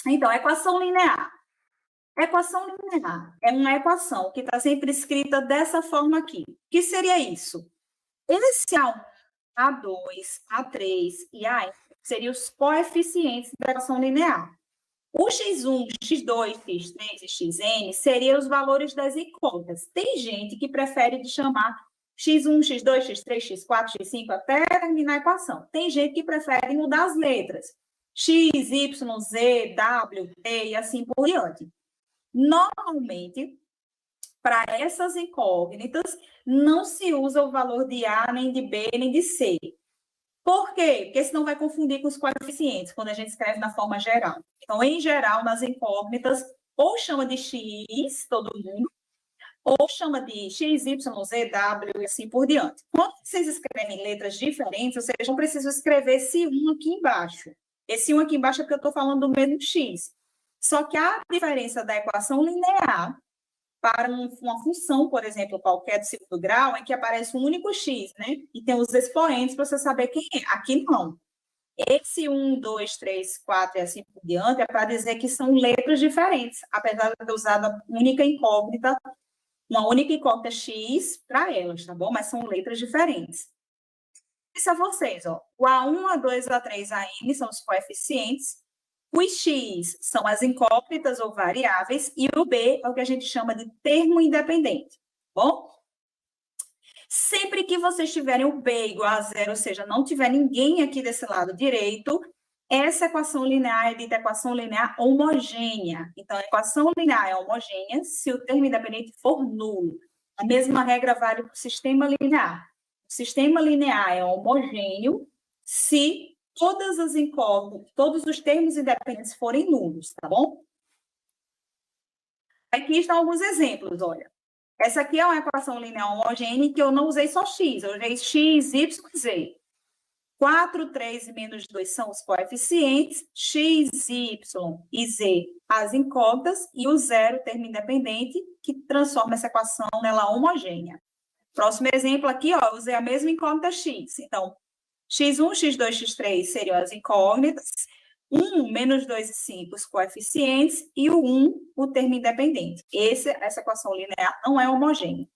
Então, equação linear. Equação linear é uma equação que está sempre escrita dessa forma aqui. O que seria isso? Esse A1, A2, A3 e AN seriam os coeficientes da equação linear. O x1, x2, x3 e xn seriam os valores das incógnitas. Tem gente que prefere de chamar x1, x2, x3, x4, x5 até terminar a equação. Tem gente que prefere mudar as letras. X, Y, Z, W, T e assim por diante. Normalmente, para essas incógnitas, não se usa o valor de A, nem de B, nem de C. Por quê? Porque senão vai confundir com os coeficientes, quando a gente escreve na forma geral. Então, em geral, nas incógnitas, ou chama de X, todo mundo, ou chama de X, Y, Z, W e assim por diante. Quando vocês escrevem letras diferentes, vocês não precisam escrever esse 1 aqui embaixo. Esse 1 aqui embaixo é porque eu estou falando do mesmo X. Só que a diferença da equação linear para uma função, por exemplo, qualquer do segundo grau, em que aparece um único x, né? E tem os expoentes para você saber quem é. Aqui não. Esse 1, 2, 3, 4 e assim por diante é para dizer que são letras diferentes, apesar de ter usado uma única incógnita x para elas, tá bom? Mas são letras diferentes. Isso a vocês, ó. O A1, A2, A3, AN são os coeficientes. Os X são as incógnitas ou variáveis e o B é o que a gente chama de termo independente, bom? Sempre que vocês tiverem o B igual a zero, ou seja, não tiver ninguém aqui desse lado direito, essa equação linear é dita equação linear homogênea. Então, a equação linear é homogênea se o termo independente for nulo. A mesma regra vale para o sistema linear. O sistema linear é homogêneo se todas as incógnitas, todos os termos independentes forem nulos, tá bom? Aqui estão alguns exemplos, olha. Essa aqui é uma equação linear homogênea que eu não usei só x, eu usei x, y, z. 4, 3 e menos 2 são os coeficientes, x, y e z as incógnitas, e o zero, termo independente, que transforma essa equação nela homogênea. Próximo exemplo aqui, ó, eu usei a mesma incógnita x. Então, x1, x2, x3 seriam as incógnitas, 1, menos 2 e 5 os coeficientes, e o 1, o termo independente. Essa equação linear não é homogênea.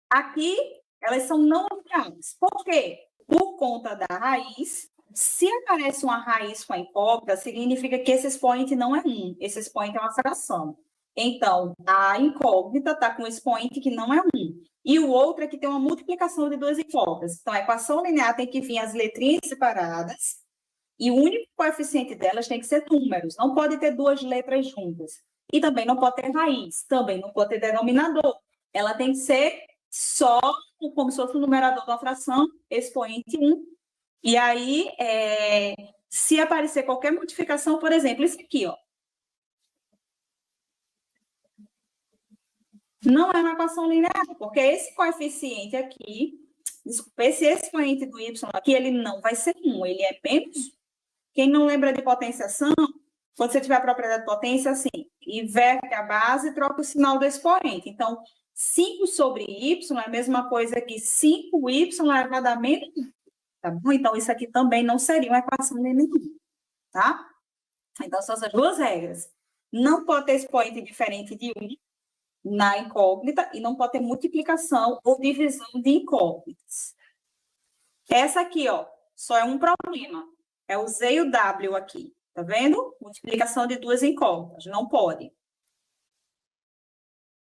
Aqui, elas são não lineares. Por quê? Por conta da raiz, se aparece uma raiz com a incógnita, significa que esse expoente não é 1, esse expoente é uma fração. Então, a incógnita está com um expoente que não é 1. E o outro é que tem uma multiplicação de duas incógnitas. Então, a equação linear tem que vir as letrinhas separadas, e o único coeficiente delas tem que ser números. Não pode ter duas letras juntas. E também não pode ter raiz, também não pode ter denominador. Ela tem que ser só como se fosse o numerador da fração, expoente 1. E aí, se aparecer qualquer modificação, por exemplo, isso aqui, ó. Não é uma equação linear, porque esse coeficiente aqui, desculpa, esse expoente do y aqui, ele não vai ser 1, ele é menos. Quem não lembra de potenciação, quando você tiver a propriedade de potência, assim, inverte a base e troca o sinal do expoente. Então, 5 sobre y é a mesma coisa que 5y elevado a menos 1, tá bom? Então, isso aqui também não seria uma equação linear, tá? Então, são essas duas regras. Não pode ter expoente diferente de 1 na incógnita e não pode ter multiplicação ou divisão de incógnitas. Essa aqui, ó, só é um problema. É o Z e o W aqui, tá vendo? Multiplicação de duas incógnitas, não pode.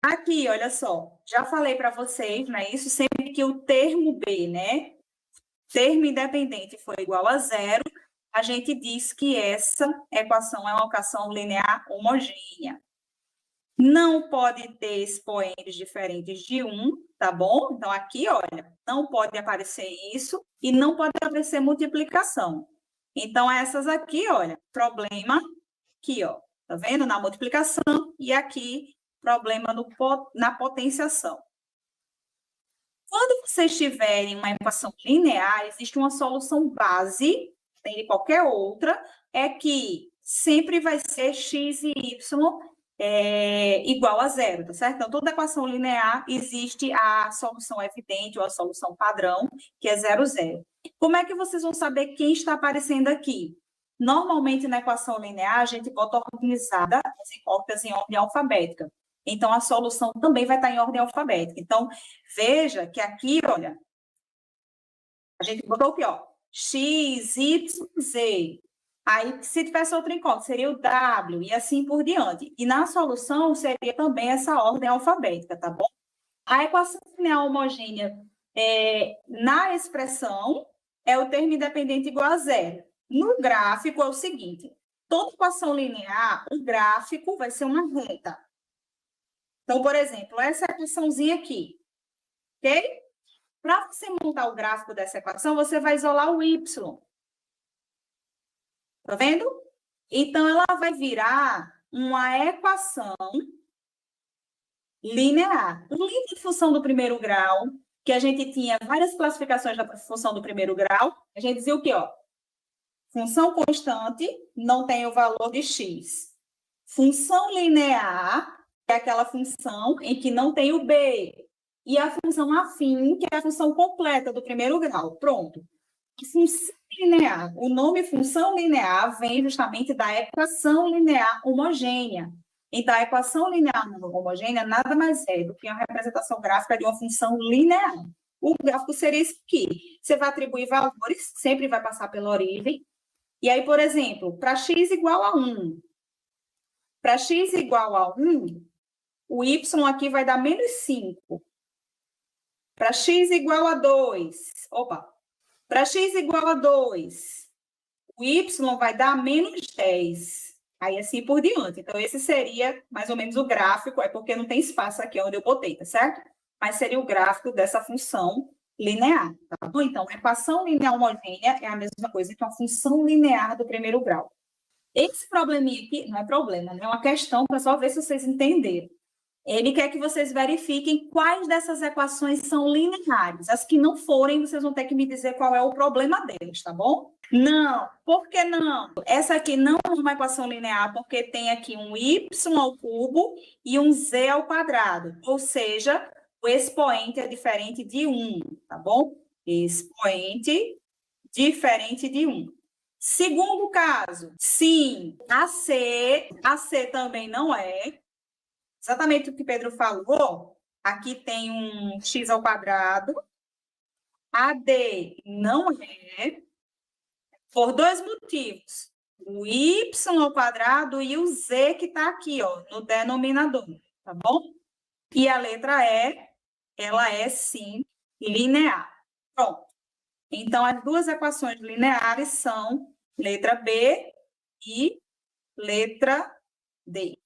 Aqui, olha só, já falei para vocês, né? Isso sempre que o termo B, né? Termo independente for igual a zero, a gente diz que essa equação é uma equação linear homogênea. Não pode ter expoentes diferentes de 1, tá bom? Então, aqui, olha, não pode aparecer isso e não pode aparecer multiplicação. Então, essas aqui, olha, problema aqui, ó, tá vendo? Na multiplicação e aqui, problema na potenciação. Quando vocês tiverem uma equação linear, existe uma solução base, tem de qualquer outra, é que sempre vai ser x e y igual a zero, tá certo? Então, toda equação linear existe a solução evidente ou a solução padrão, que é 0, 0. Como é que vocês vão saber quem está aparecendo aqui? Normalmente, na equação linear, a gente bota organizada as incógnitas em ordem alfabética. Então, a solução também vai estar em ordem alfabética. Então, veja que aqui, olha, a gente botou aqui, ó, X, Y, Z. Aí, se tivesse outra incógnita, seria o W, e assim por diante. E na solução, seria também essa ordem alfabética, tá bom? A equação linear homogênea na expressão é o termo independente igual a zero. No gráfico é o seguinte, toda equação linear, o gráfico vai ser uma reta. Então, por exemplo, essa equaçãozinha aqui, ok? Para você montar o gráfico dessa equação, você vai isolar o y. Tá vendo? Então, ela vai virar uma equação linear. Lembra a função do primeiro grau, que a gente tinha várias classificações da função do primeiro grau? A gente dizia o quê? Ó? Função constante não tem o valor de x. Função linear é aquela função em que não tem o b. E a função afim, que é a função completa do primeiro grau. Pronto. Função linear. O nome função linear vem justamente da equação linear homogênea. Então, a equação linear homogênea nada mais é do que uma representação gráfica de uma função linear. O gráfico seria isso aqui. Você vai atribuir valores, sempre vai passar pela origem. E aí, por exemplo, para x igual a 1, para x igual a 1, o y aqui vai dar menos 5. Para x igual a 2, para x igual a 2, o y vai dar menos 10. Aí, assim por diante. Então, esse seria mais ou menos o gráfico, é porque não tem espaço aqui onde eu botei, tá certo? Mas seria o gráfico dessa função linear, tá bom? Então, a equação linear homogênea é a mesma coisa que uma função linear do primeiro grau. Esse probleminha aqui não é problema, né? É uma questão para só ver se vocês entenderam. Ele quer que vocês verifiquem quais dessas equações são lineares. As que não forem, vocês vão ter que me dizer qual é o problema deles, tá bom? Não. Por que não? Essa aqui não é uma equação linear, porque tem aqui um y ao cubo e um z ao quadrado. Ou seja, o expoente é diferente de 1, tá bom? Expoente diferente de 1. Segundo caso, sim, a C também não é. Exatamente o que Pedro falou, aqui tem um x ao quadrado, AD não é, por dois motivos, o y ao quadrado e o z que está aqui, ó, no denominador, tá bom? E a letra E, ela é sim linear. Pronto. Então, as duas equações lineares são letra B e letra D.